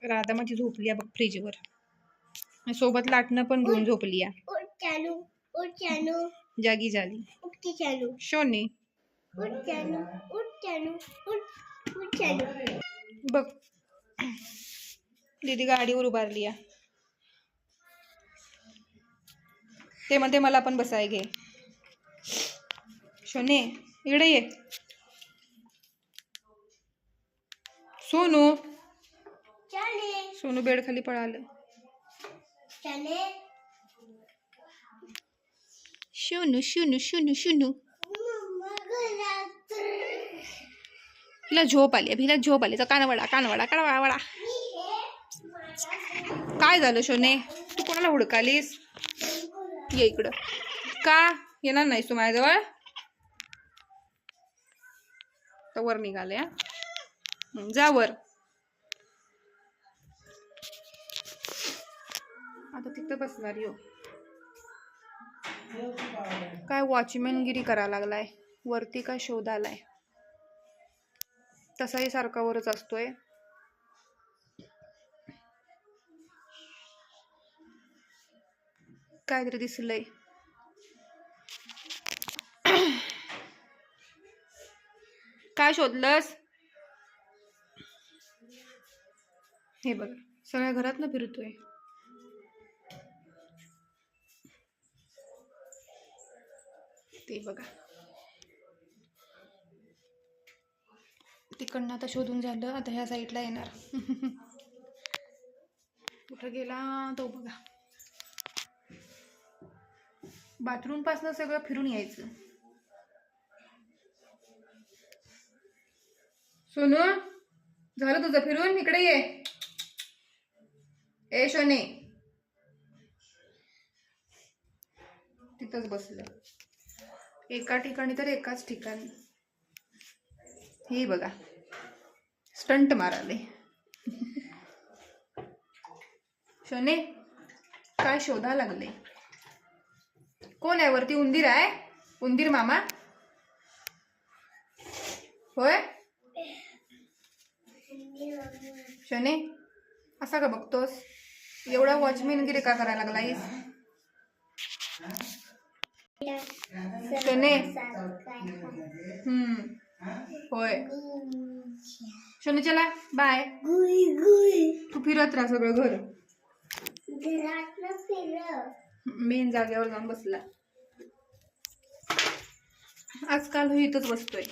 राधा माझी झोपली आहे बघ फ्रीजवर. सोबत लाटणं पण घेऊन झोपली आहे. जागी झाली. शोने बघ दीदी गाडीवर उभारली आहे. ते मध्ये मला पण बसाय घे. शोने इकडे ये. सोनू सोनू बेड खाली पळालं. शोनू शोनू शोनू शोनू हिला झोप आली. हिला झोप आली. तर कानवडा कानवडा कानवडा वडा. काय झालं शोने? तू कोणाला हुडकालीस? ये इकडं. का येणार नाहीस तू माझ्याजवळ? तर वर निघाले. जा वर. आता तिथं बसणार यो. काय वॉचमॅनगिरी करायला लागलाय. वरती काय शोध आलाय. तसाही सारखा वरच असतोय. काहीतरी दिसलंय. काय शोधलंस? हे बघ सगळ्या घरात ना फिरतोय. ते बघा तिकडनं आता शोधून झालं. आता ह्या साईडला येणार. कुठं गेला तो बघा. बाथरूम पासून सगळं फिरून यायचं. सोनू झालं तुझं फिरून? इकडे ये. ए शोने तिथंच बसलं. एका ठिकाणी तर एकाच ठिकाणी. हे बघा स्टंट माराले. शोने काय शोधा लागले? कोण आहे वरती? उंदीर आहे? उंदीर मामा होय? शोने असा का बघतोस? एवढा वॉचमॅनगिरी का करायला लागलायस? शोने होय. शोने चला बाय. तू फिरत राहा सगळं घर. मेन जागेवर जाऊन बसला. आजकाल इथंच बसतोय.